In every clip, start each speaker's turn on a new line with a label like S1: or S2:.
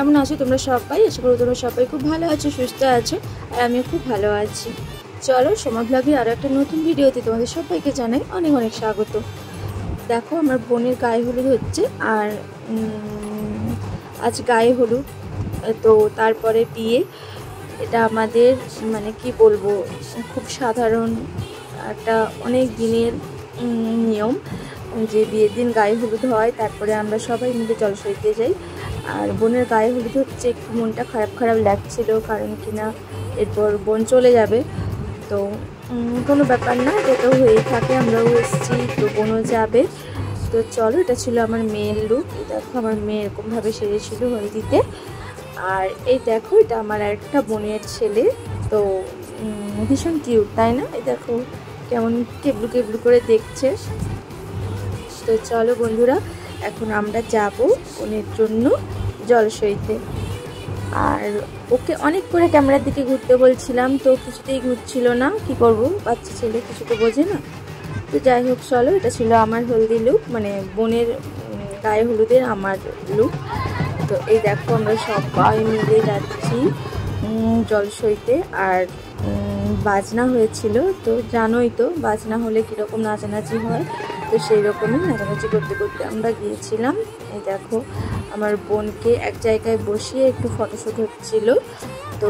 S1: কেমন আছো তোমরা সবাই? আশা করি তোমরা সবাই খুব ভালো আছো, সুস্থ আছো, আর আমিও খুব ভালো আছি। চলো সোমা ব্লগের আরও একটা নতুন ভিডিওতে তোমাদের সবাইকে জানাই অনেক অনেক স্বাগত। দেখো আমার বোনের গায়ে হলুদ হচ্ছে, আর আজ গায়ে হলুদ, তো তারপরে বিয়ে। এটা আমাদের মানে কি বলবো, খুব সাধারণ একটা অনেক দিনের নিয়ম যে বিয়ের দিন গায়ে হলুদ হয়, তারপরে আমরা সবাই মিলে জলসইতে যাই। আর বোনের গায়ে হলুদ হচ্ছে, একটু মনটা খারাপ খারাপ লাগছিল, কারণ কিনা এরপর বোন চলে যাবে। তো কোনো ব্যাপার না, যেটা হয়েই থাকে, আমরাও এসেছি, তো বোনও যাবে। তো চলো, এটা ছিল আমার মেয়ের লুক। দেখো আমার মেয়ে এরকমভাবে সেরেছিল হলদিতে। আর এই দেখো, এটা আমার একটা বোনের ছেলে, তো ভীষণ কিউট, তাই না? এই দেখো কেমন কেবলু কেবলু করে দেখছে। তো চলো বন্ধুরা, এখন আমরা যাব বোনের জন্য জলসইতে। আর ওকে অনেক করে ক্যামেরার দিকে ঘুরতে বলছিলাম, তো কিছুতেই ঘুরছিল না। কি করব, বাচ্চা ছেলে কিছু তো বোঝে না। তো যাই হোক, চলো, এটা ছিল আমার হলদি লুক, মানে বোনের গায়ে হলুদের আমার লুক। তো এই দেখো আমরা সবাই মিলে যাচ্ছি জলসইতে। আর বাজনা হয়েছিল, তো জানোই তো বাজনা হলে কীরকম নাচানাচি হয়, তো সেই রকমই নাচানাচি করতে করতে আমরা গিয়েছিলাম। এই দেখো আমার বোনকে এক জায়গায় বসিয়ে একটু ফটোশ্যুট হচ্ছিল, তো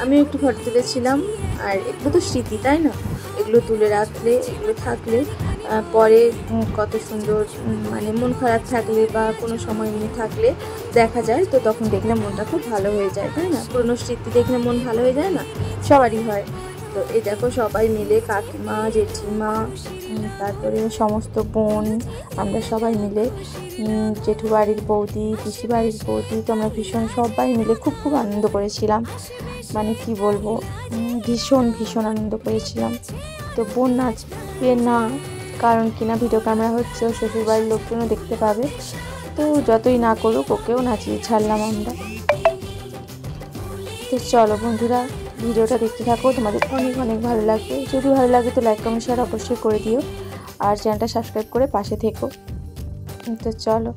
S1: আমিও একটু ফটো তুলেছিলাম। আর এগুলো তো স্মৃতি, তাই না? এগুলো তুলে রাখলে, এগুলো থাকলে পরে কত সুন্দর, মানে মন খারাপ থাকলে বা কোনো সময় এমনি থাকলে দেখা যায়, তো তখন দেখলে মনটা খুব ভালো হয়ে যায়, তাই না? পুরনো স্মৃতি দেখলে মন ভালো হয়ে যায় না? সবারই হয়। তো এই দেখো সবাই মিলে, কাকিমা, জেঠিমা, তারপরে সমস্ত বোন, আমরা সবাই মিলে, জেঠু বাড়ির বৌদি, পিসি বাড়ির বৌদি, তো আমরা ভীষণ সবাই মিলে খুব খুব আনন্দ করেছিলাম। মানে কি বলবো, ভীষণ ভীষণ আনন্দ করেছিলাম। তো বোন নাচবে না, কারণ কিনা ভিডিও ক্যামেরা হচ্ছে, শ্বশুরবাড়ির লোকজনও দেখতে পাবে, তো যতই না করুক ওকেও নাচিয়ে ছাড়লাম আমরা। তো চলো বন্ধুরা, ভিডিওটা দেখতে থাকো, তোমাদের অনেক অনেক ভালো লাগবে। যদি ভালো লাগে তো লাইক কমেন্ট শেয়ার অবশ্যই করে দিও, আর চ্যানেলটা সাবস্ক্রাইব করে পাশে থেকো। তো চলো।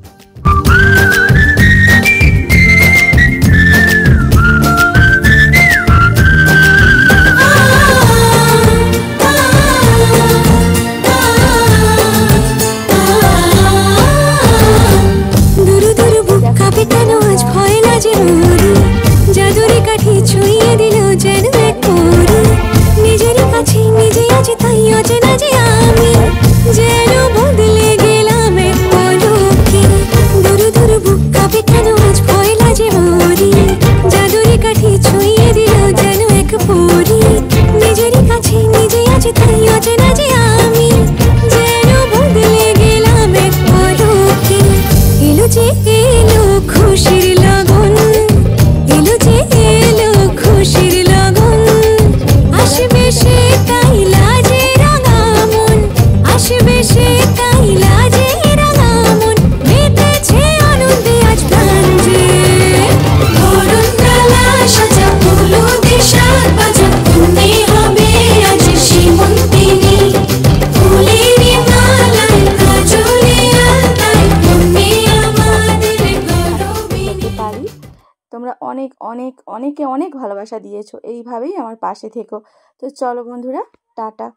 S1: তোমরা অনেক অনেক অনেকে অনেক ভালোবাসা দিয়েছো, এইভাবেই আমার পাশে থেকো। তো চলো বন্ধুরা, টাটা।